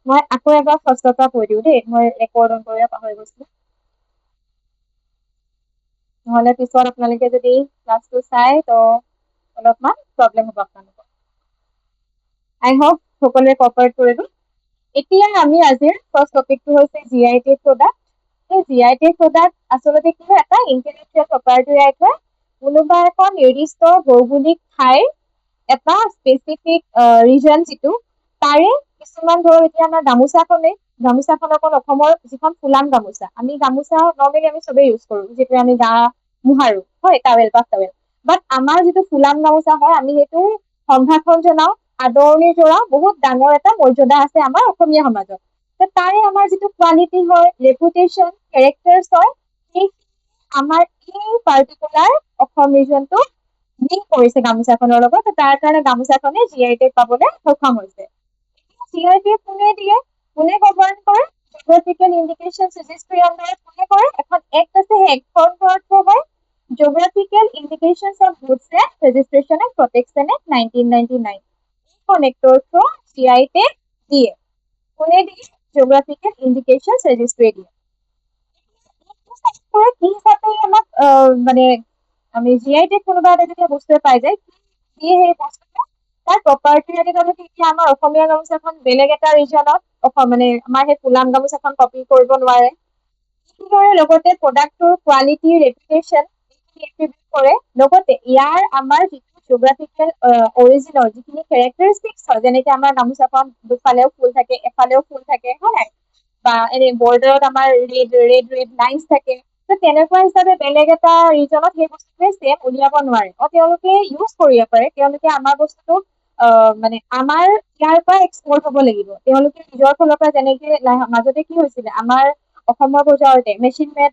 মই আকৌ এবাৰ ফাৰ্ষ্টৰ পৰা কৈ দিওঁ দেই, মই ৰেকৰ্ড অন কৰিব পাহৰি গৈছিলো, নহ'লে পিছত আপোনালোকে যদি ক্লাছটো চাই তো অলপমান প্ৰব্লেম হ'ব আপোনালোকৰ। আই হোপ সকলোৱে কপাৰেট কৰিব। এতিয়া আমি আজিৰ ফাৰ্ষ্ট টপিকটো হৈছে GI টেগ প্ৰডাক্ট। এই GI টেগ প্ৰডাক্ট আচলতে কি হয়, এটা ইণ্টেলেকচুৱেল প্ৰপাৰ্টি ৰাইট হয়। কোনোবা এখন নিৰ্দিষ্ট ভৌগোলিক ঠাইৰ এটা স্পেচিফিক ৰিজন যিটো, তাৰে কিছুমান ধৰক এতিয়া আমাৰ গামোচাখন অকল অসমৰ যিখন ফুলাম গামোচা, আমি গামোচা নৰ্মেলি আমি চবেই ইউজ কৰো, যিটো আমি গা মোহাৰো, হয়, টাৱেল বা টাৱেল। বাট আমাৰ যিটো ফুলাম গামোচা হয়, আমি সেইটো সম্ভাষণ জনাও, আদৰণি জনাও, বহুত ডাঙৰ এটা মৰ্যাদা আছে আমাৰ অসমীয়া সমাজত। তাৰে আমাৰ যিটো কোৱালিটি হয়, ৰেপুটেশ্যন, কেৰেক্টাৰ্ছ হয়, সেই আমাৰ এই পাৰ্টিকুলাৰ অসম ৰিজনটো লিংক কৰিছে গামোচাখনৰ লগত। তাৰ কাৰণে গামোচাখনে GI টেগ পাবলৈ সক্ষম হৈছে। GI টেগ কোনে দিয়ে, কোনে গভৰ্ণ কৰে, জিঅগ্ৰাফিকেল ইণ্ডিকেশ্যন ৰেজিষ্ট্ৰি আণ্ডাৰত কোনে কৰে, এখন এক্ট আছে, সেই এক্টৰ ওপৰত হয়, geographical indication of goods and registration and protection act 1999। এখন এক্টৰ থ্ৰু GI টেগ দিয়ে। কোনে দিয়ে? জিঅগ্ৰাফিকেল ইণ্ডিকেশ্যন ৰেজিষ্ট্ৰি দিয়ে। কি হিচাপে আমাক মানে আমি GI টেগ কোনোবা এটা যেতিয়া বস্তুৱে পাই যায়, কি সেই বস্তুটো তাৰ প্ৰপাৰ্টি এতিয়া আমাৰ অসমীয়া গামোচাখন বেলেগ এটা ৰিজনত মানে আমাৰ সেই ফুলাম গামোচাখন কপি কৰিব নোৱাৰে। লগতে প্ৰডাক্টটোৰ কোৱালিটি, ৰেপুটেশ্যন কৰে। লগতে ইয়াৰ আমাৰ যিটো জিঅগ্ৰাফিকেল অৰিজিনৰ যিখিনি কেৰেক্টাৰিষ্টিক্স হয়, যেনেকে আমাৰ গামোচাখন দুফালেও ফুল থাকে, এফালেও ফুল থাকে, হয় নাই, বা এনে বৰ্ডাৰত আমাৰ ৰেড লাইন্স থাকে, তেনেকুৱা হিচাপে বেলেগ এটা ৰিজনত সেই বস্তুটোৱে ছেম উলিয়াব নোৱাৰে। তেওঁলোকে ইউজ কৰিব পাৰে, তেওঁলোকে আমাৰ বস্তুটো মানে আমাৰ ইয়াৰ পৰা এক্সপৰ্ট হ'ব লাগিব। তেওঁলোকে নিজৰ ফালৰ পৰা, যেনেকে মাজতে কি হৈছিলে, আমাৰ অসমৰ বজাৰতে মেচিন মেড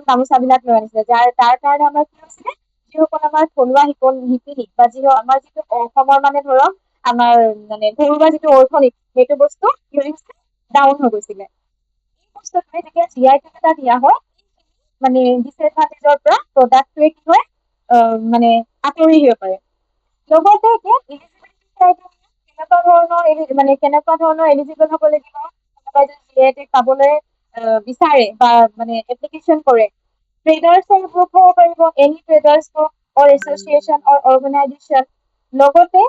গামোচাবিলাক লৈ আনিছিলে, তাৰ কাৰণে আমাৰ কি হৈছিলে, যিসকল আমাৰ থলুৱা শিপিনী বা আমাৰ যিটো অসমৰ মানে ধৰক আমাৰ মানে ঘৰুৱা যিটো অৰ্থনীতি, সেইটো বস্তু ডাউন হৈ গৈছিলে। এই বস্তুটোৱে যেতিয়া GI টেগ এটা দিয়া হয়, মানে ডিচএডভান্টেজৰ পৰা প্ৰডাক্টটোৱে কি হয় মানে আঁতৰি আহিব পাৰে। লগতে এতিয়া কেনেকুৱা ধৰণৰ এলিজিবল হ'ব লাগিব, GI টেগ পাবলৈ বিচাৰে বা মানে এপ্লিকেশ্যন কৰে। ট্ৰেডাৰ্ছৰ গ্ৰুপ হ'ব পাৰিব, এনি ট্ৰেডাৰ্ছ গ্ৰুপ অৰ এছ'চিয়েশ্যন অৰ অৰ্গেনাইজেশ্যন। লগতে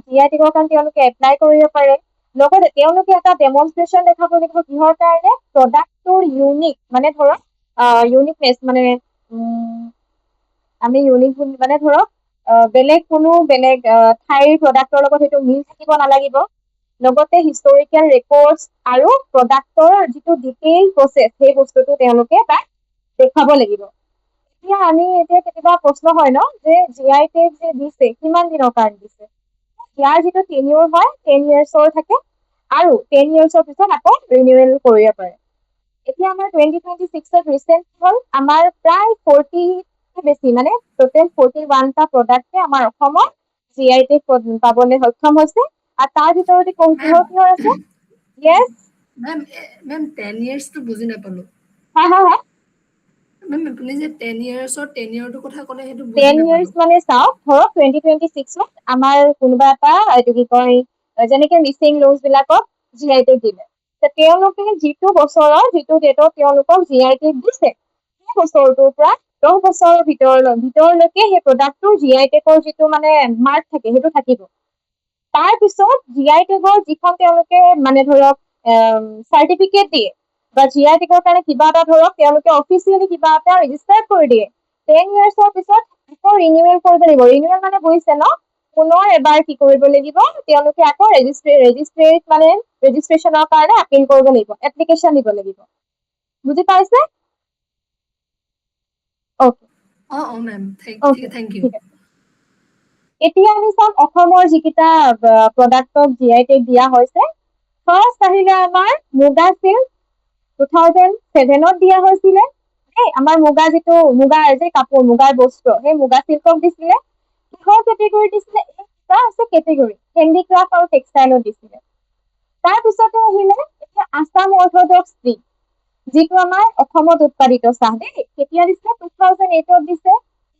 GI টেগৰ কাৰণে তেওঁলোকে এপ্লাই কৰিব পাৰে। লগতে তেওঁলোকে এটা ডেমনষ্ট্ৰেশ্যন দেখাব লাগিব, কিহৰ কাৰণে, প্ৰডাক্টটোৰ ইউনিক, মানে ধৰক ইউনিকনেছ, মানে আমি ইউনিক মানে ধৰক বেলেগ ঠাইৰ প্ৰডাক্টৰ লগত সেইটো মিল থাকিব নালাগিব। লগতে হিষ্টৰিকেল ৰেকৰ্ডছ আৰু প্ৰডাক্টৰ যিটো ডিটেইল প্ৰচেছ, সেই বস্তুটো তেওঁলোকে তাত দেখুৱাব লাগিব। এতিয়া কেতিয়াবা প্ৰশ্ন হয় ন, যে GI টেগ যে দিছে, কিমান দিনৰ কাৰণে দিছে? ইয়াৰ যিটো টেনিয়ৰ হয়, 10 years থাকে, আৰু 10 years পিছত আকৌ ৰিনিউৱেল কৰিব পাৰে। এতিয়া আমাৰ 2026 ৰিচেণ্ট হ'ল, আমাৰ প্ৰায় 40 বেছি, মানে টোটেল 41টা প্ৰডাক্টে আমাৰ অসমত GI টেগ পাবলৈ সক্ষম হৈছে। আৰু তাৰ ভিতৰতে কিহৰ আছে? Yes, মেম 10 yearsটো বুজি নাপালো। হা মেম আপুনি যে 10 yearsৰ টেনিয়ৰটো কথা ক'লে, সেইটো 10 years মানে চাওক, ধৰক 2026ত আমাৰ কোনোবা এটা এইটো কি কয়, যেনেকে মিচিং লোজ বিলাকক GI টেগ দিলে, তেওঁলোকে যিটো বছৰৰ যিটো ডেটত তেওঁলোকক GI টেগ দিছে, সেই বছৰটোৰ পৰা 10 বছৰৰ ভিতৰলৈকে সেই প্ৰডাক্টটোৰ GI টেগৰ যিটো মানে মাৰ্ক থাকে, সেইটো থাকিব। তাৰ পিছত GI টেগৰ যিখন তেওঁলোকে মানে ধৰক চাৰ্টিফিকেট দিয়ে, বা GI টেগৰ কাৰণে কিবা এটা ধৰক তেওঁলোকে অফিচিয়েলি কিবা এটা ৰেজিষ্টাৰ কৰি দিয়ে, 10 yearsৰ পিছত আকৌ ৰিনিউৱেল কৰিব লাগিব। ৰিনিউৱেল মানে বুজিছে ন, পুনৰ এবাৰ কি কৰিব লাগিব, তেওঁলোকে আকৌ ৰেজিষ্ট্ৰেশ্যনৰ কাৰণে আপিল কৰিব লাগিব, এপ্লিকেশ্যন দিব লাগিব। বুজি পাইছে? Ma'am thank you. এতিয়া আমি চাম অসমৰ যিকেইটা প্ৰডাক্টক GI টেগ দিয়া হৈছে। ফাৰ্ষ্ট আহিলে আমাৰ মুগা চিল্ক, 2007ত দিয়া হৈছিলে। আমাৰ মুগাৰ যে কাপোৰ, মুগাৰ বস্ত্ৰ, সেই মুগা চিল্কক দিছিলে। কিহৰ কেটেগৰী দিছিলে? এটা আছে কেটেগৰী, হেণ্ডিক্ৰাফ্ট আৰু টেক্সটাইলত দিছিলে। তাৰপিছতে আহিলে এতিয়া আছাম অৰ্থডক্স টি, যিটো আমাৰ অসমত উৎপাদিত চাহ দেই, কেতিয়া দিছে? 2008ত দিছে।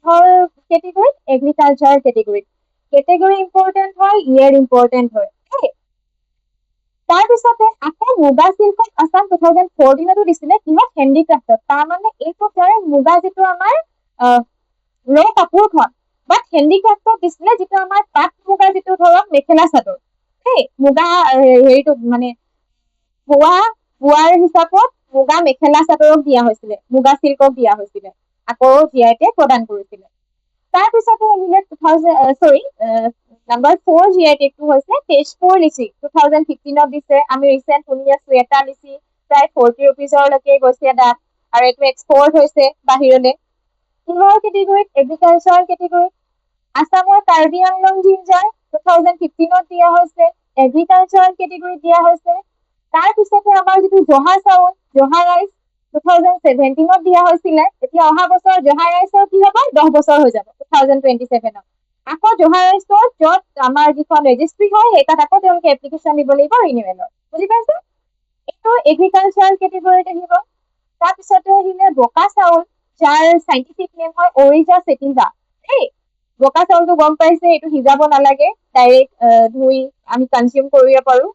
কিহৰ কেটেগৰীত? এগ্ৰিকালচাৰ কেটেগৰীত। কেটেগৰী ইম্পৰ্টেণ্ট হয়, ইয়েৰ ইম্পৰ্টেণ্ট হয়। তাৰপিছতে আকৌ মুগা চিল্কত আছাম 2014 দিছিলে কিহত হেণ্ডিক্ৰাফ্টত তাৰমানে এইটো তাৰে মুগা যিটো আমাৰ ৰ কাপোৰখন বাট হেণ্ডিক্ৰাফ্টত দিছিলে যিটো আমাৰ পাট মুগা যিটো ধৰক মেখেলা চাদৰ সেই মুগা হেৰিটো মানে বোৱাৰ হিচাপত মুগা মেখেলা চাদৰক দিয়া হৈছিলে মুগা চিল্কক দিয়া হৈছিলে আকৌ জিআইটে প্ৰদান কৰিছিলে তাৰপিছতে আহিলে 4 জিআই টেগটো হৈছে তেজপুৰ লিচি 2015 দিছে আমি ৰিচেণ্ট শুনি আছো এটা লিচি প্ৰায় 40 rupeesলৈকে গৈছে দাম আৰু এইটো এক্সপৰ্ট হৈছে বাহিৰলৈ কিহৰ কেটেগৰীত এগ্ৰিকালচাৰ কেটেগৰীত আছামৰ কাৰ্বি আংলং জিঞ্জাৰ 2015 দিয়া হৈছে এগ্ৰিকালচাৰ কেটেগৰীত দিয়া হৈছে তাৰপিছতে আমাৰ যিটো জহা চাউল জহা ৰাইচ 2017 দিয়া হৈছিলে এতিয়া অহা বছৰ জহা ৰাইচৰ কি হ'ব 10 বছৰ হৈ যাব 2027 আকৌ জহা ৰাইচৰ য'ত আমাৰ যিখন ৰেজিষ্ট্ৰি হয় সেই তাত আকৌ তেওঁলোকে এপ্লিকেশ্যন দিব লাগিব ৰিনিউৱেলৰ বুজি পাইছে এইটো এগ্ৰিকালচাৰ কেটেগৰীত আহিব তাৰপিছতে আহিলে বকা চাউল যাৰ চাইণ্টিফিক নেম হয় অৰিজা চেটিজা দেই বকা চাউলটো গম পাইছে এইটো সিজাব নালাগে ডাইৰেক্ট ধুই আমি কনজিউম কৰিব পাৰো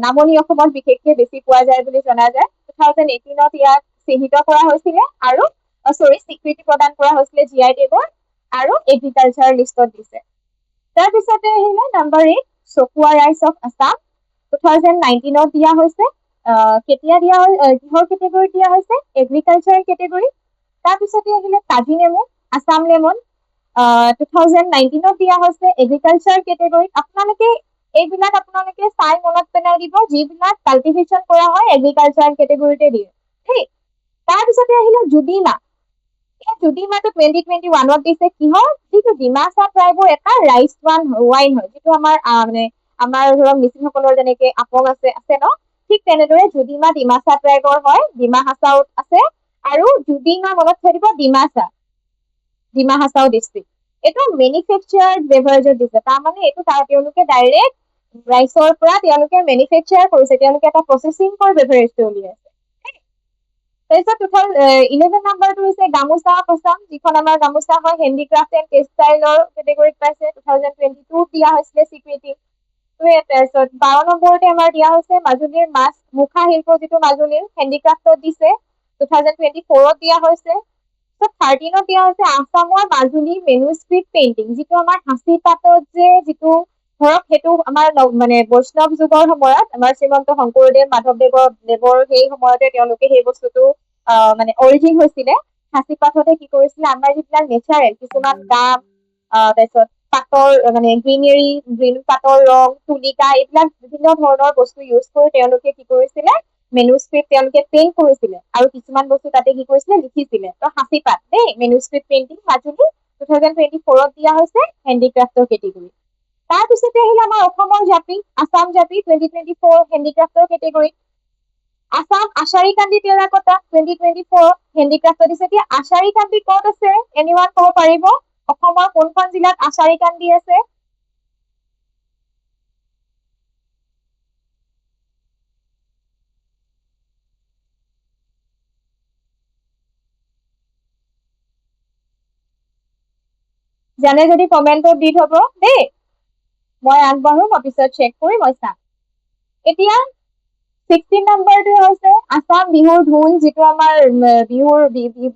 নামনি অসমত বিশেষকৈ বেছি পোৱা যায় বুলি জনা যায় 2018 ইয়াক চিহ্নিত কৰা হৈছিলে আৰু স্বীকৃতি প্ৰদান কৰা হৈছিলে জিআই টেগৰ আৰু এগ্ৰিকালচাৰ লিষ্টত দিছে তাৰপিছতে আহিলে নাম্বাৰ 8 চকুৱা ৰাইচ অফ আছাম 2019 দিয়া হৈছে কেতিয়া দিয়া কিহৰ কেটেগৰীত দিয়া হৈছে এগ্ৰিকালচাৰ কেটেগৰী তাৰপিছতে আহিলে কাজি নেমু আছাম লেমন 2019 দিয়া হৈছে এগ্ৰিকালচাৰ কেটেগৰীত আপোনালোকে এইবিলাক আপোনালোকে চাই মনত পেলাই দিব যিবিলাক কাল্টিভেশ্যন কৰা হয় এগ্ৰিকালচাৰ কেটেগৰীতে দিয়ে ঠিক তাৰপিছতে আহিলে জুদিমা এই জুদিমাটো 2021 দিছে কিহৰ যিটো ডিমাচা ট্ৰাইবৰ এটা ৰাইচ ৱাইন হয় যিটো আমাৰ মানে আমাৰ ধৰক মিচিংসকলৰ যেনেকে আপং আছে ন ঠিক তেনেদৰে জুদিমা ডিমাচা ট্ৰাইবৰ হয় ডিমা হাছাওত আছে আৰু জুদিমা মনত থৈ দিব ডিমা হাছাও ডিষ্ট্ৰিক্ট এইটো মেনুফেকচাৰ্ড বেভাৰেজত দিছে তাৰমানে এইটো তেওঁলোকে ডাইৰেক্ট ৰাইচৰ পৰা তেওঁলোকে মেনুফেকচাৰ কৰিছে তেওঁলোকে এটা প্ৰচেছিং কৰি বেভাৰেজটো উলিয়াইছে তাৰপিছত 11 নাম্বাৰটো হৈছে গামোচা অফ আছাম যিখন আমাৰ গামোচা হয় হেণ্ডিক্ৰাফ্ট এণ্ড টেক্সটাইলৰ কেটেগৰীত পাইছে 2022 দিয়া হৈছিলে স্বীকৃতি তাৰপিছত 12 নম্বৰতে আমাৰ দিয়া হৈছে মাজুলীৰ মাছ মুখা শিল্প যিটো মাজুলীৰ হেণ্ডিক্ৰাফ্টত দিছে 2024 দিয়া হৈছে 13 দিয়া হৈছে আছামৰ মাজুলী মেনুস্ক্ৰিপ্ট পেইণ্টিং যিটো আমাৰ সাঁচি পাতত যে যিটো ধৰক সেইটো আমাৰ মানে বৈষ্ণৱ যুগৰ সময়ত আমাৰ শ্ৰীমন্ত শংকৰদেৱ মাধৱদেৱৰ সেই সময়তে তেওঁলোকে সেই বস্তুটো মানে অৰিজিন হৈছিলে সাঁচি পাততে কি কৰিছিলে আমাৰ যিবিলাক নেচাৰেল কিছুমান গাম তাৰপিছত পাতৰ মানে গ্ৰীণ পাতৰ ৰং তুলিকা এইবিলাক বিভিন্ন ধৰণৰ বস্তু ইউজ কৰি তেওঁলোকে কি কৰিছিলে মেনুস্ক্ৰিপ্ট তেওঁলোকে পেইণ্ট কৰিছিলে আৰু কিছুমান বস্তু তাতে কি কৰিছিলে লিখিছিলে তো সাঁচি পাত দেই মেনুস্ক্ৰিপ্ট পেইণ্টিং মাজুলী 2024 দিয়া হৈছে হেণ্ডিক্ৰাফ্টৰ কেটেগৰী তাৰপিছতে আহিলে আমাৰ অসমৰ জাপি আছাম জাপি 2024 হেণ্ডিক্ৰাফ্টৰ কেটেগৰী আছাম আশাৰী কান্দি টেৰাকটা 2024 হেণ্ডিক্ৰাফ্টত দিছে এতিয়া আশাৰী কান্দি ক'ত আছে এনিৱান ক'ব পাৰিব অসমৰ কোনখন জিলাত আশাৰী কান্দি আছে জানে যদি কমেণ্টত দি থব দেই মই আগবাঢ়ো মই পিছত চেক কৰি মই চাম এতিয়া 16 নম্বৰটো হৈছে আছাম বিহুৰ ঢোল যিটো আমাৰ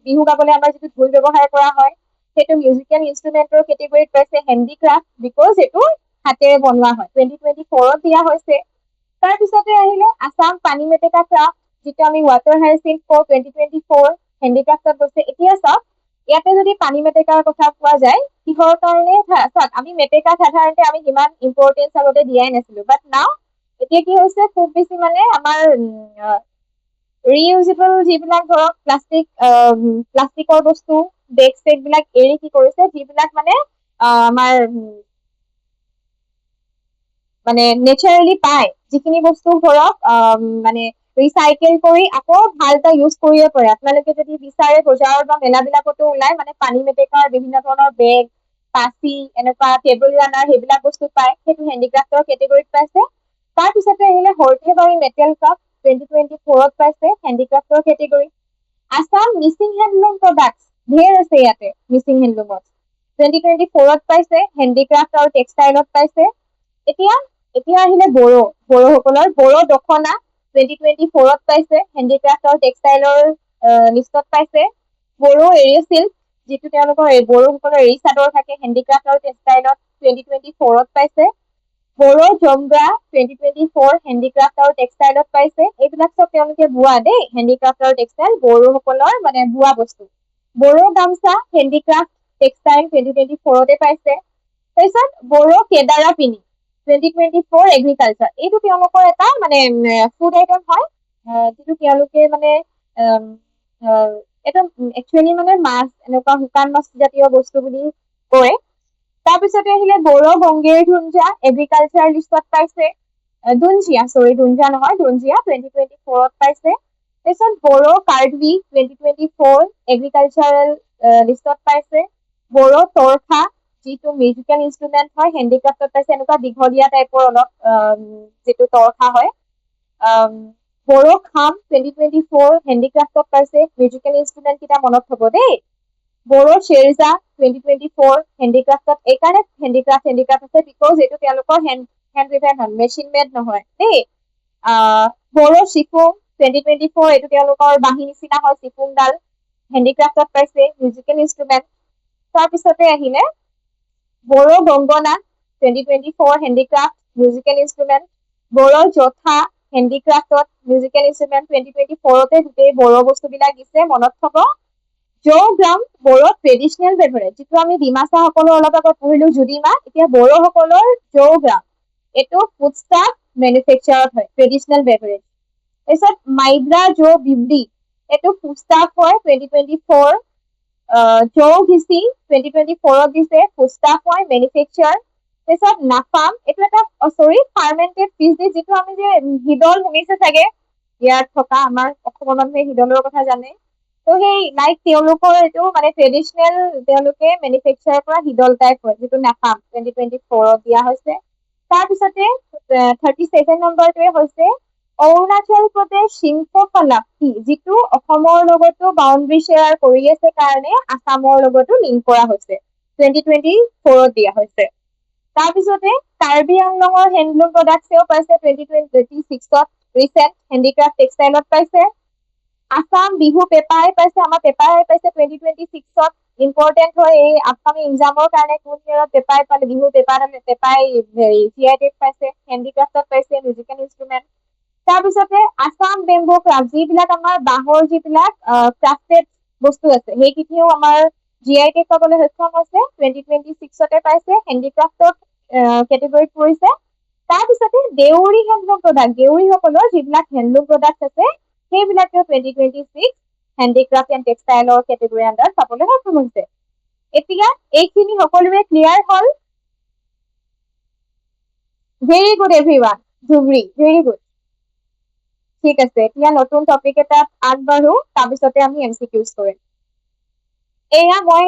বিহু গাবলৈ আমাৰ যিটো ঢোল ব্যৱহাৰ কৰা হয় সেইটো মিউজিকেল ইনষ্ট্ৰুমেণ্টৰ কেটেগৰীত পাইছে হেণ্ডিক্ৰাফ্ট বিকজ এইটো হাতেৰে বনোৱা হয় 2024 দিয়া হৈছে তাৰপিছতে আহিলে আছাম পানী মেটেকা ক্ৰাফ্ট যিটো আমি ৱাটাৰ হাইচিন্থ ফৰ 2024 হেণ্ডিক্ৰাফ্টত গৈছে এতিয়া চাওক ইয়াতে যদি পানী মেটেকাৰ কথা কোৱা যায় কিহৰ কাৰণে চাওক আমি মেটেকাক সাধাৰণতে আমি সিমান ইম্পৰ্টেঞ্চ আগতে দিয়াই নাছিলো বাট নাও এতিয়া কি হৈছে খুব বেছি মানে আমাৰ ৰিইউজেবল যিবিলাক ধৰক প্লাষ্টিকৰ বস্তু বেগ চেগ বিলাক এৰি কি কৰিছে যিবিলাক মানে আমাৰ মানে নেচাৰেলি পায় যিখিনি বস্তু ধৰক মানে ৰিচাইকেল কৰি আকৌ ভাল এটা ইউজ কৰিব পাৰে আপোনালোকে যদি বিচাৰে বজাৰত বা মেলাবিলাকতো ওলাই মানে পানী মেটেকাৰ বিভিন্ন ধৰণৰ বেগ পাচি এনেকুৱা টেবুল ৰানাৰ সেইবিলাক বস্তু পায় সেইটো হেণ্ডিক্ৰাফ্টৰ কেটেগৰীত পাইছে তাৰপিছতে আহিলে সৰ্থেবাৰী মেটেল কাপ 2024 পাইছে হেণ্ডিক্ৰাফ্টৰ category Assam Mising handloom products ধেৰ আছে ইয়াতে মিচিং হেণ্ডলুমত 2024 পাইছে হেণ্ডিক্ৰাফ্ট আৰু টেক্সটাইলত পাইছে এতিয়া এতিয়া আহিলে বড়োসকলৰ বড়ো দখনা 2024ত পাইছে, হেণ্ডিক্ৰাফ্ট আৰু টেক্সটাইলৰ লিষ্টত পাইছে। বড়ো এৰী চিল্ক, যিটো তেওঁলোকৰ বড়োসকলৰ এৰী চাদৰ থাকে, হেণ্ডিক্ৰাফ্ট আৰু টেক্সটাইলত 2024ত পাইছে। বড়ো জমগা 2024 হেণ্ডিক্ৰাফ্ট আৰু টেক্সটাইলত পাইছে। এইবিলাক চব তেওঁলোকে বোৱা দেই, হেণ্ডিক্ৰাফ্ট আৰু টেক্সটাইল বড়োসকলৰ মানে বোৱা বস্তু। বড়ো গামচা হেণ্ডিক্ৰাফ্ট টেক্সটাইল 2024তে পাইছে। তাৰপিছত বড়ো কেদাৰা পিনি 2024 এগ্ৰিকালচাৰ, এইটো তেওঁলোকৰ এটা মানে ফুড আইটেম হয়, যিটো তেওঁলোকে মানে এটা একচুৱেলি মানে মাছ, এনেকুৱা শুকান মাছ জাতীয় বস্তু বুলি কয়। তাৰপিছতে আহিলে বড়ো বংগেৰ ধুঞ্জা এগ্ৰিকালচাৰ লিষ্টত পাইছে। দুঞ্জিয়া 2024ত পাইছে। তাৰপিছত বড়ো কাৰ্বি 2024 এগ্ৰিকালচাৰেল লিষ্টত পাইছে। বড়ো তৰখা, যিটো মিউজিকেল ইনষ্ট্ৰুমেণ্ট হয়, হেণ্ডিক্ৰাফ্টত পাইছে। এনেকুৱা দীঘলীয়া টাইপৰ অলপ যিটো তৰখা হয়। বড়ো খাম 2024 হেণ্ডিক্ৰাফ্টত পাইছে। মিউজিকেল ইনষ্ট্ৰুমেণ্ট কেইটা মনত থব দেই। বড়ো শ্বেৰজা 2024 হেণ্ডিক্ৰাফ্টত, এইকাৰণে হেণ্ডিক্ৰাফ্ট আছে বিকজ এইটো তেওঁলোকৰ হেণ্ড ৰিভেন হয়, মেচিন মেড নহয় দেই। বড়ো চিফুং 2024, এইটো তেওঁলোকৰ বাঁহী নিচিনা হয়, চিফুংডাল হেণ্ডিক্ৰাফ্টত পাইছে, মিউজিকেল ইনষ্ট্ৰুমেণ্ট। তাৰপিছতে আহিলে Bodo Gongona 2024 handicraft, musical instrument. Bodo Jotha হেণ্ডিক্ৰাফ্টত, মিউজিকেল ইনষ্ট্ৰুমেণ্ট 2024তে গোটেই বড়ো বস্তুবিলাক দিছে, মনত থব। জৌ গ্ৰাম বড়ো ট্ৰেডিচনেল বেভাৰেজ, যিটো আমি ডিমাচাসকলৰ অলপ আগত পঢ়িলো জুদিমা, এতিয়া বড়োসকলৰ জৌ গ্ৰাম, এইটো ফুডষ্টাফ মেনুফেকচাৰত হয়, ট্ৰেডিচনেল বেভাৰেজ। তাৰপিছত মাইব্ৰা জৌ বিবলি, এইটো ফুডষ্টাফ হয় 2024। জৌ ঘিচি 2024ত দিছে, ফুডষ্টাফ হয়, মেনুফেকচাৰ। তাৰপিছত নাফাম, এইটো এটা ফাৰ্মেণ্টেড ফিছ ডিছ, যিটো আমি যে হিদল শুনিছে চাগে, ইয়াত থকা আমাৰ অসমৰ মানুহে হিদলৰ কথা জানে। তো সেই লাইক তেওঁলোকৰ এইটো মানে ট্ৰেডিচনেল, তেওঁলোকে মেনুফেকচাৰৰ পৰা হিদল টাইপ হয়, যিটো নাফাম 2024ত দিয়া হৈছে। তাৰপিছতে 37 নম্বৰটোৱে হৈছে অৰুণাচল প্ৰদেশ সিংহফালাপি, যিটো অসমৰ লগতো বাউণ্ডাৰী শ্বেয়াৰ কৰি আছে কাৰণে আসামৰ লগতো লিংক কৰা হৈছে, 2024ত দিয়া হৈছে। তাৰপিছতে কাৰ্বি আংলঙৰ হেণ্ডলুম প্ৰডাক্টছেও পাইছে 2026ত, ৰিচেণ্ট হেণ্ডিক্ৰাফ্ট টেক্সটাইলত পাইছে। আসাম বিহু পেপাৰ পাইছে, আমাৰ পেপাৰ পাইছে 2026ত, ইম্পৰ্টেণ্ট হয় এই আপকামিং এক্সামৰ কাৰণে। কোন ইয়াৰত পেপাৰ পালে, বিহু পেপাৰ GI টেগ পাইছে, হেণ্ডিক্ৰাফ্টত পাইছে, মিউজিকেল ইনষ্ট্ৰুমেণ্ট। তাৰপিছতে আসাম বেম্বো ক্ৰাফ্ট, যিবিলাক আমাৰ বাঁহৰ যিবিলাক ক্ৰাফ্টেড বস্তু আছে, সেইকেইটাও আমাৰ GI টেগ পাবলৈ সক্ষম হৈছে, 2026তে পাইছে, হেণ্ডিক্ৰাফ্টত কেটেগৰীত পৰিছে। তাৰপিছতে দেউৰী হেণ্ডলুম প্ৰডাক্ট, দেউৰীসকলৰ যিবিলাক হেণ্ডলুম প্ৰডাক্ট আছে, সেইবিলাকেও 2026 হেণ্ডিক্ৰাফ্ট এণ্ড টেক্সটাইলৰ কেটেগৰী আণ্ডাৰত পাবলৈ সক্ষম হৈছে। এতিয়া এইখিনি সকলোৰে ক্লিয়াৰ হ'ল? Very good everyone, Dhubri, very good. ঠিক আছে, এতিয়া নতুন টপিক এটাত আগবাঢ়ো, তাৰপিছতে আমি MCQs কৰিম। এয়া মই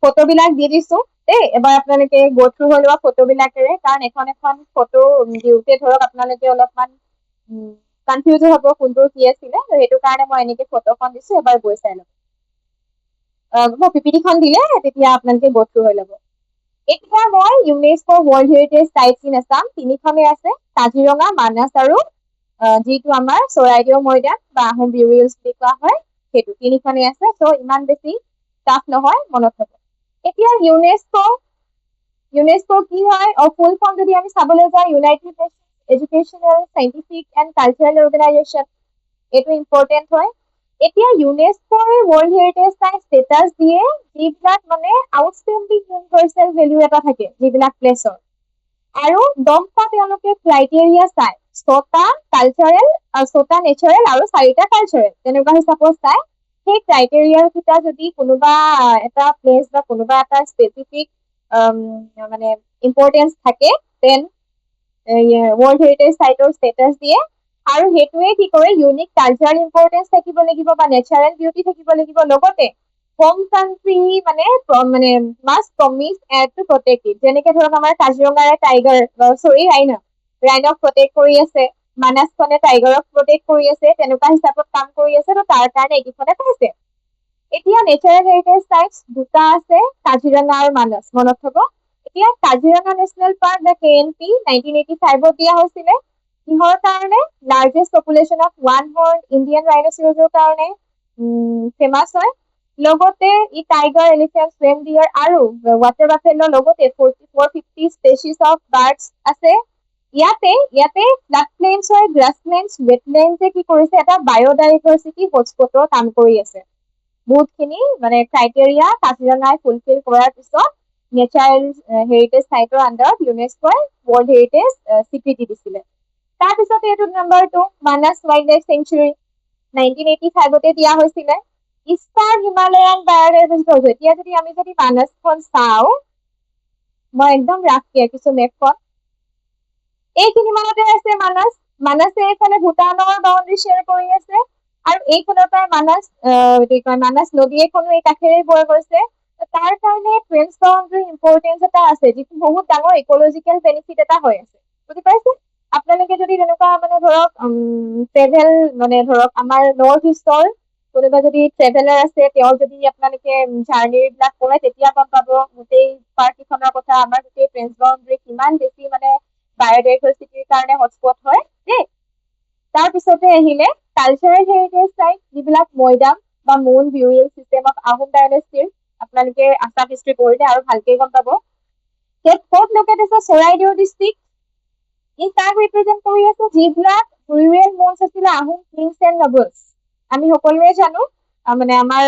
ফটোবিলাক দি দিছো দেই, এবাৰ আপোনালোকে গো থ্ৰু হৈ লোৱা ফটোবিলাকেৰে, কাৰণ এখন এখন ফটো দিওঁতে ধৰক আপোনালোকে অলপমান কনফিউজ হ'ব কোনটোৰ কি আছিলে, সেইটো কাৰণে মই এনেকে ফটোখন দিছো, এবাৰ গৈ চাই ল'ব। মই PPT-খন দিলে তেতিয়া আপোনালোকে গো থ্ৰু হৈ ল'ব। এতিয়া মই UNESCO world heritage sites in Assam তিনিখনে আছে, কাজিৰঙা, মানাস আৰু যিটো আমাৰ চৰাইদেউ মৈদাম বা আহোম বিউৰিয়েলছ বুলি কোৱা হয়, সেইটো তিনিখনে আছে। চ' ইমান বেছি টাফ নহয়, মনত থব। এতিয়া ইউনেস্কো কি হয়, ফুল ফৰ্ম যদি আমি চাবলৈ যাওঁ, United nations educational, scientific and cultural organisation, এইটো ইম্পৰ্টেণ্ট হয়। এতিয়া ইউনেস্কোৰ ৱৰ্ল্ড হেৰিটেজ চাইট ষ্টেটাছ দিয়ে যিবিলাক মানে আউটষ্টেণ্ডিং ইউনিভাৰ্চেল ভেলিউ এটা থাকে, যিবিলাক প্লেচৰ, আৰু 10টা তেওঁলোকে ক্ৰাইটেৰিয়া চায়, 6টা কালচাৰেল, 6টা নেচাৰেল আৰু 4টা কালচাৰেল, তেনেকুৱা হিচাপত চায়। সেই ক্ৰাইটেৰিয়া কেইটা যদি কোনোবা এটা প্লেচ বা কোনোবা এটা স্পেচিফিক মানে ইম্পৰ্টেঞ্চ থাকে, দেন ৱৰ্ল্ড হেৰিটেজ চাইটৰ ষ্টেটাছ দিয়ে। আৰু সেইটোৱে কি কৰে, ইউনিক কালচাৰেল ইম্পৰ্টেঞ্চ থাকিব লাগিব বা নেচাৰেল বিউটি থাকিব লাগিব, লগতে হোম কাণ্ট্ৰি মানে must promise to protect it. যেনেকে ধৰক আমাৰ কাজিৰঙাৰে ৰাইনক প্ৰটেক্ট কৰি আছে, মানাসখনে টাইগাৰক প্ৰটেক্ট কৰি আছে, তেনেকুৱা হিচাপত কাম কৰি আছে, তো তাৰ কাৰণে এইকেইখনে পাইছে। এতিয়া নেচাৰেল হেৰিটেজ চাইটছ দুটা আছে, কাজিৰঙা আৰু মানাস, মনত থব। এতিয়া কাজিৰঙা নেশ্যনেল পাৰ্ক বা KNP 1985 দিয়া হৈছিলে কিহৰ কাৰণে largest population of one horn Indian ৰাইনোচেৰছৰ কাৰণে ফেমাছ হয় লগতে ই টাইগাৰ এলিফেণ্ট ৰেইনডিয়াৰ আৰু ৱাটাৰ বাফেলৰ লগতে 4450 স্পেচিছ অফ বাৰ্ডছ আছে ইয়াতে ফ্লাড প্লেইনছ হয় গ্ৰাছলেণ্ডছ ৱেটলেণ্ডছে কি কৰিছে এটা বায়'ডাইভাৰ্চিটি হটস্পটৰ কাম কৰি আছে বহুতখিনি মানে ক্ৰাইটেৰিয়া কাজিৰঙাই ফুলফিল কৰাৰ পিছত নেচাৰেল হেৰিটেজ চাইটৰ আণ্ডাৰত ইউনেস্কোই ৱৰ্ল্ড হেৰিটেজ স্বীকৃতি দিছিলে তাৰপিছতে এইটো number 2 Manas wild life century 1985 দিয়া হৈছিলে ইষ্টাৰ্ণ হিমালয়ান বায়'ডাইভাৰ্চিটি এতিয়া যদি আমি যদি মানাসখন চাওঁ মই একদম ৰাফকে কিছু মেপখন এইখিনি মানতে আছে মানাসে এইফালে ভূটানৰ বাউণ্ডাৰী শ্বেয়াৰ কৰি আছে আৰু এইখনৰ পৰাই মানাস নদী এখনো এই কাষেৰে বৈ গৈছে তাৰ কাৰণে ট্ৰেন্স বাউণ্ডাৰী ইম্পৰ্টেঞ্চ এটা আছে যিটো বহুত ডাঙৰ ইকলজিকেল বেনিফিট এটা হৈ আছে বুজি পাইছে আপোনালোকে যদি তেনেকুৱা মানে ধৰক ট্ৰেভেল মানে ধৰক আমাৰ নৰ্থ ইষ্টৰ কোনোবা যদি ট্ৰেভেলাৰ আছে তেওঁ যদি আপোনালোকে জাৰ্ণিবিলাক কৰে তেতিয়া গম পাব গোটেই পাৰ্ককেইখনৰ কথা আমাৰ গোটেই ট্ৰেন্স বাউণ্ডাৰী কিমান বেছি মানে বায়'ডাইভাৰ্চিটিৰ কাৰণে হটস্পট হয় দেই তাৰপিছতে আহিলে কালচাৰেল হেৰিটেজ চাইট যিবিলাক মৈদাম বা মূল ভিউৱেল চিষ্টেম অফ আহোম ডাইনেষ্টিৰ আপোনালোকে আছাম হিষ্ট্ৰী পঢ়িলে আৰু ভালকে গম পাব ক'ত লোকেট আছে চৰাইদেউ ডিষ্ট্ৰিক্ট ই তাক ৰিপ্ৰেজেণ্ট কৰি আছে যিবিলাক ৰুৰেল মঞ্চ আছিলে আহোম কিংছ এণ্ড নবলছ আমি সকলোৱে জানো মানে আমাৰ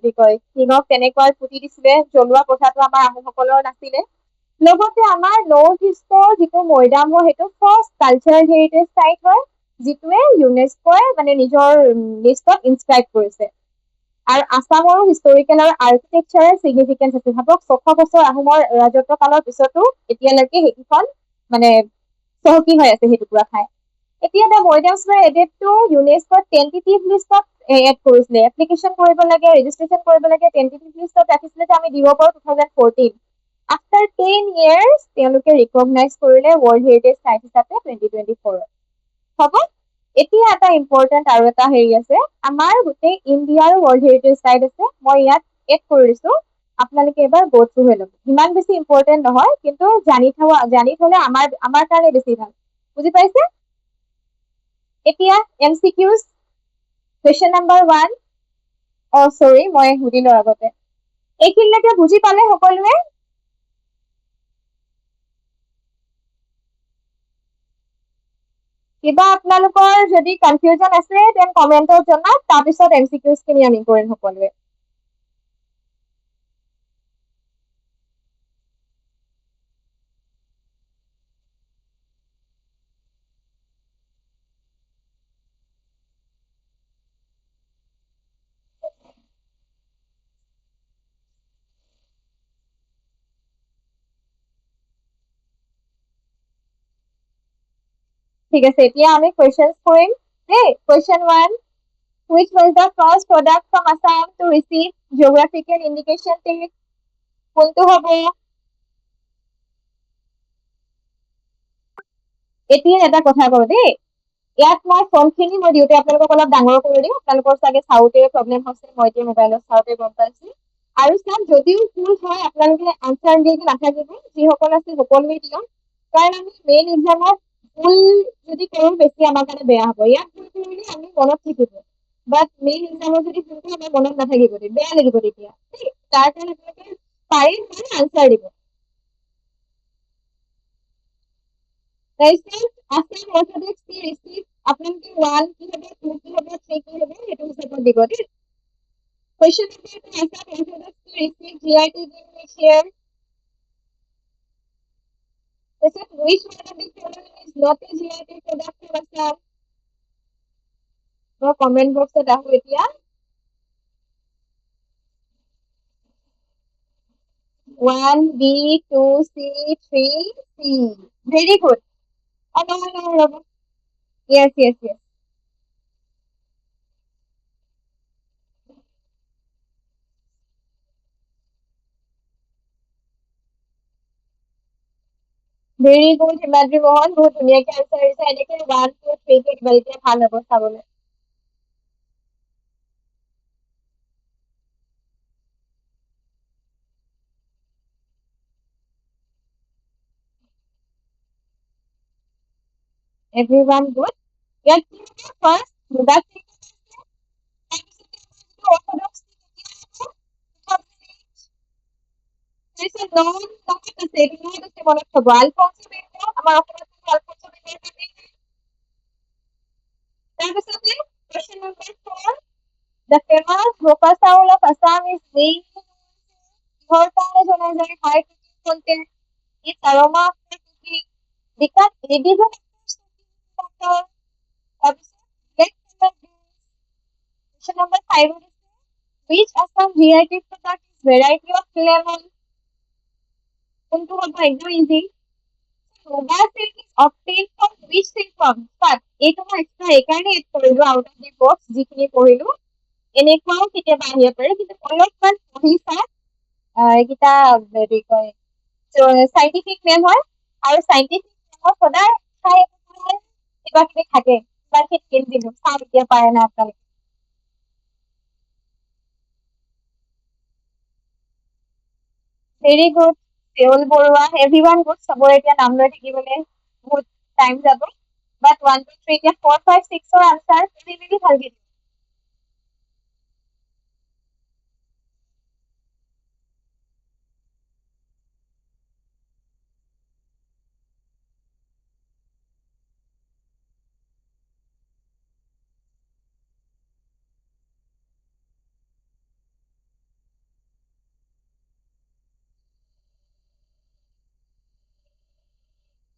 কি কয় কিঙক কেনেকৈ পুতি দিছিলে জ্বলোৱা কথাটো আমাৰ আহোমসকলৰ নাছিলে লগতে আমাৰ নৰ্থ ইষ্টৰ যিটো মৈদাম হয় সেইটো ফাৰ্ষ্ট কালচাৰেল হেৰিটেজ চাইট হয় যিটোৱে ইউনেস্কোই মানে নিজৰ লিষ্টত ইনস্ক্ৰাইব কৰিছে আৰু আছামৰো হিষ্টৰিকেল আৰু আৰ্কিটেকচাৰেল চিগনিফিকেঞ্চ আছে ভাবক 600 বছৰ আহোমৰ ৰাজত্ব কালৰ পিছতো এতিয়ালৈকে সেইখন মানে চহকী হৈ আছে সেই টুকুৰা ঠাই এতিয়া the Moidams we added to ইউনেস্কোৰ টেন্টেটিভ লিষ্টত এড কৰিছিলে এপ্লিকেশ্যন কৰিব লাগে ৰেজিষ্ট্ৰেশ্যন কৰিব লাগে টেন্টেটিভ লিষ্টত ৰাখিছিলে যে আমি দিব পাৰো 2014 আফটাৰ 10 years তেওঁলোকে ৰিকগনাইজ কৰিলে ৱৰ্ল্ড হেৰিটেজ চাইট হিচাপে 2024 হ'ব এতিয়া এটা ইম্পৰ্টেণ্ট আৰু এটা হেৰি আছে আমাৰ গোটেই ইণ্ডিয়াৰ ৱৰ্ল্ড হেৰিটেজ চাইট আছে মই ইয়াত এড কৰি দিছো আপোনালোকে এবাৰ গো থ্ৰু হৈ ল'ব ইমান বেছি ইম্পৰ্টেণ্ট নহয় কিন্তু জানি থলে আমাৰ কাৰণে বেছি ভাল বুজি পাইছে এতিয়া MCQs কুৱেশ্যন নাম্বাৰ 1 চৰি মই সুধিলো আগতে এইখিনিলৈকে বুজি পালে সকলোৱে কিবা আপোনালোকৰ যদি কনফিউজন আছে দেন কমেণ্টত জনাওক তাৰপিছত MCQs খিনি আমি কৰিম সকলোৱে ঠিক আছে এতিয়া আমি কুৱেশ্যনছ কৰিম দেই question 1 which was the first product from Assam to receive geographical indication tag কোনটো হ'ব এতিয়া এটা কথা কওঁ দেই ইয়াত মই ফোনখিনি মই দিওঁতে আপোনালোকক অলপ ডাঙৰ কৰি দিওঁ আপোনালোকৰ চাগে চাওঁতে প্ৰব্লেম হৈছে মই এতিয়া মোবাইলত চাওঁতে গম পাইছোঁ আৰু চাওক যদিও ভুল হয় আপোনালোকে আনচাৰ দি নাথাকিব যিসকল আছে সকলোৱে দিয়ক কাৰণ আমি মেইন এক্সামত ভুল যদি কৰোঁ বেছি আমাৰ কাৰণে বেয়া হ'ব ইয়াত ভুল কৰিলে আমি মনত থাকিব বাট মেইন এক্সামত যদি ভুল কৰোঁ আমাৰ মনত নাথাকিব বেয়া লাগিব তেতিয়া তাৰ কাৰণে আপোনালোকে পাৰিম মানে আনচাৰ দিব তাৰপিছত Assam Orthodox tea receive আপোনালোকে 1 কি হ'ব 2 কি হ'ব 3 কি হ'ব সেইটো হিচাপত দিব দেই Question number 2 Assam Orthodox tea receive GI tag in which year which one of the following is not a GI tag product of Assam মই কমেন্ট বক্সত আহো এতিয়া 1 B 2 C 3 C very good no yes very good Himadri Mohan বহুত ধুনীয়াকে answer দিছে এনেকে 1 2 3 কে দিবা এতিয়া ভাল হ'ব চাবলৈ Everyone good? Yes, first, that orthodox there's a known topic is ignore the symbol of the Alfonso Benito, আমার অপরাধ Alfonso Benito তাৰপিছতে question number 4 the famous Rocasaul of Assam is named কিহৰ কাৰণে জনা যায় high content its aroma of cooking because it is a factor let's question number 5 which Assam variety product is variety of lemon কোনটো হ'ব একদম easy soda silk is obtained from which silk form but এইটো মই extra এইকাৰণে add কৰিলো out of the box যিখিনি পঢ়িলো এনেকুৱাও কেতিয়াবা আহিব পাৰে কিন্তু অলপমান পঢ়ি চাই এইকেইটা হেৰি কয় চাইণ্টিফিক নেম হয় আৰু চাইণ্টিফিক নেমৰ সদায় চাই কিবা কিবি থাকে কিবা কিবি দিলো চাওঁ এতিয়া পাৰে না আপোনালোকে very good Seol Borua, everyone good. Sabore এতিয়া নাম লৈ থাকিবলে বহুত টাইম যাব বাট 1 2 3 এতিয়া 4 5 6 ৰ আনসাৰ very ভালকে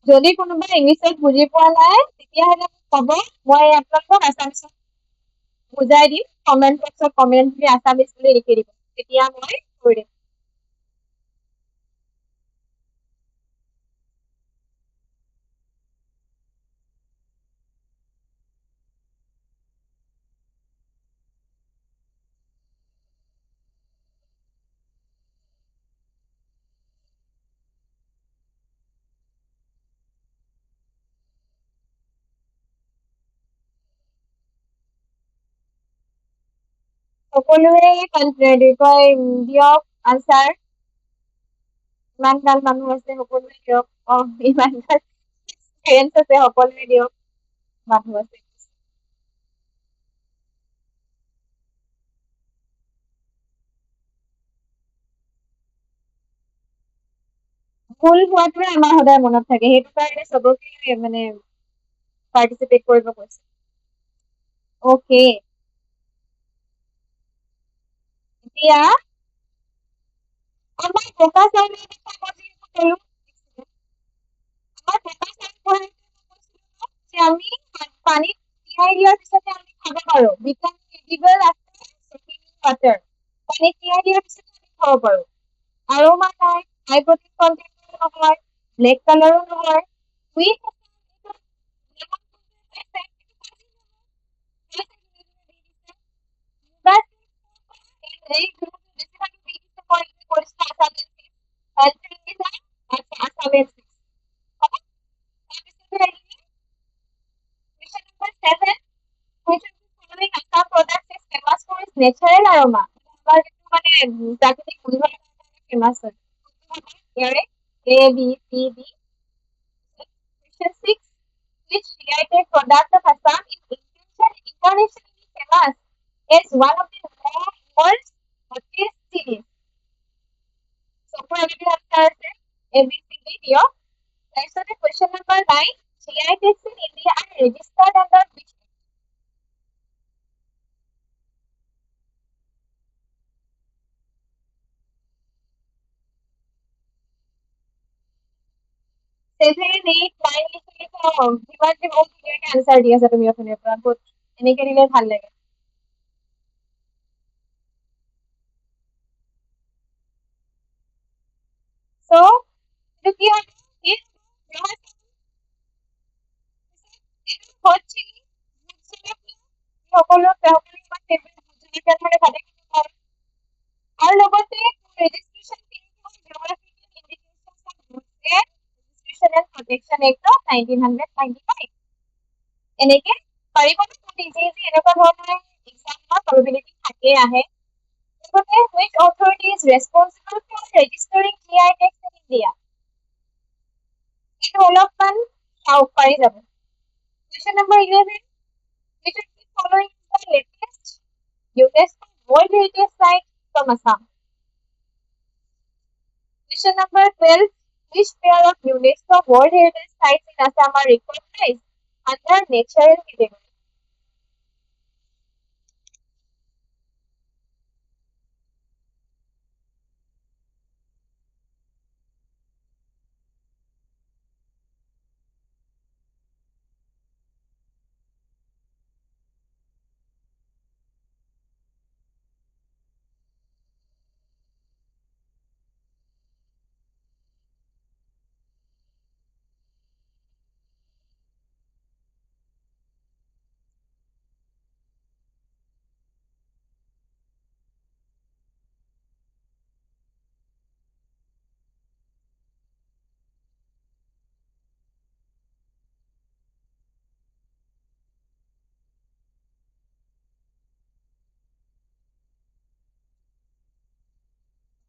যদি কোনোবা ইংলিছত বুজি পোৱা নাই তেতিয়াহ'লে ক'ব মই আপোনালোকক আছামিছত বুজাই দিম কমেন্ট বক্সত কমেন্ট দি আছামিজ বুলি লিখি দিব তেতিয়া মই কৰি দিম সকলোৱে দিয়ক আনসাৰ ইমান গাল মানুহ আছে সকলোৱে দিয়ক ইমান গাল এক্সপিৰিয়েঞ্চ আছে সকলোৱে দিয়ক মানুহ আছে ভুল হোৱাটোৱে আমাৰ সদায় মনত থাকে সেইটো কাৰণে চবকে মানে পাৰ্টিচিপেট কৰিব কৈছে ওকে এতিয়া আমাৰ ফোকাছ আমি আমি পানীত তিয়াই দিয়াৰ পিছতে আমি খাব পাৰো বিকজ এডিবল আছে ৱাটাৰ পানীত তিয়াই দিয়াৰ পিছতে আমি খাব পাৰো আৰোমা নাই হাই প্ৰটিন কন্টেন্ট নহয় ব্লেক কালাৰো নহয় উইথ নেচাৰেল আৰোমা আমাৰ যিটো মানে প্ৰাকৃতিক গোন্ধ ফেমাছ হয় ইয়াৰে A B C D question 6 which related product of Assam is internationally famous as one of the world's hottest cities so probably answer আছে A B C D দিয়ক তাৰপিছতে question number 9 GI tags in India are registered under which Seven, 8, 9 লিখিলে যিমান যে বহুত ধুনীয়াকে answer দি আছা তুমি অথনিৰ পৰা বহুত এনেকে দিলে ভাল লাগে so এইটো কি হয় হচ্ছে সকলো আৰু লগতে registration Registration and Protection Act of 1995 এনেকে পাৰিব নিজে এনেকুৱা ধৰণৰ এক্সামৰ probability থাকে আহে লগতে which authority is responsible for registering GI tags in India এইটো অলপমান চাওক পাৰি যাব Question number 11. Which of the following is the latest UNESCO World Heritage Site from Assam? Question number 12. Which pair of UNESCO World Heritage Sites in Assam are recognized under natural category?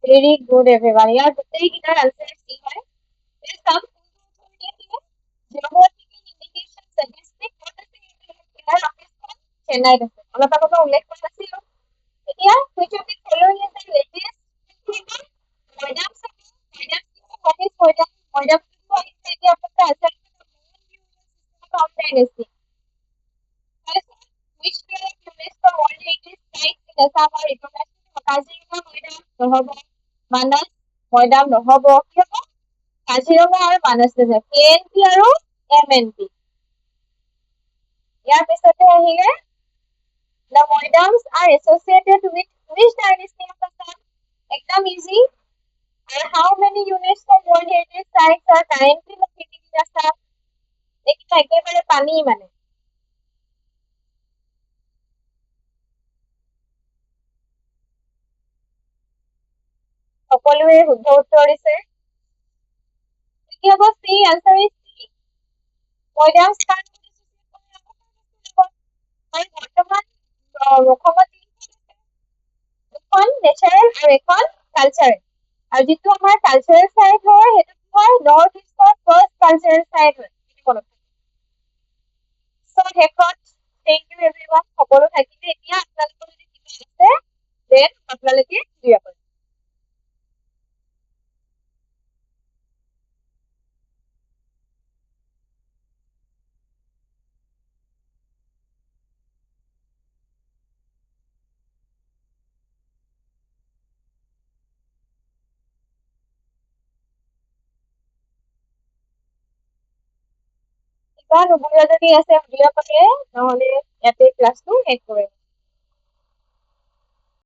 Very good, everyone. Yeah, গোটেই কেইটাৰ answer C হয়. There is some authoritative geographical indication suggesting what is the pair of this one? চেন্নাইত আছে। অলপ আগতে উল্লেখ কৰা নাছিলো। এতিয়া which of the following is the latest Moidam City? Moidam City, what is Moidam? Moidam City এতিয়া আপোনালোকে answer of dynasty. Which pair of UNESCO World Heritage Sites in Assam are recognized? Kaziranga মৈদাম নহব, মানস মৈদাম নহব, কি হব? কাজিৰঙা আৰু মানস আছে, KNP আৰু MNP. ইয়াৰ পিছতে আহিলে the Moidams are associated with which dynasty of Assam? Ekdam easy. And how many UNESCO World Heritage Sites are currently located in Assam? এইকেইটা একেবাৰে পানী মানে। সকলোৱে শুদ্ধ উত্তৰ দিছে। কি হব? C, answer is C. Moidams are আৰু বৰ্তমান অসমত দুখন নেচাৰেল আৰু এখন কালচাৰেল। আৰু যিটো আমাৰ কালচাৰেল সাইট হয় সেইটো কি হয়? নৰ্থ ইষ্টৰ ফাৰ্ষ্ট কালচাৰেল সাইট হয়। So শেষত thank you everyone, সকলো থাকিলে। এতিয়া আপোনালোকৰ যদি কিবা আছে then আপোনালোকে ক্লিয়াৰ কৰিব। কিবা নুবুজা যদি আছে সুধিব পাৰে, নহলে ইয়াতে ক্লাছটো শেষ কৰিম।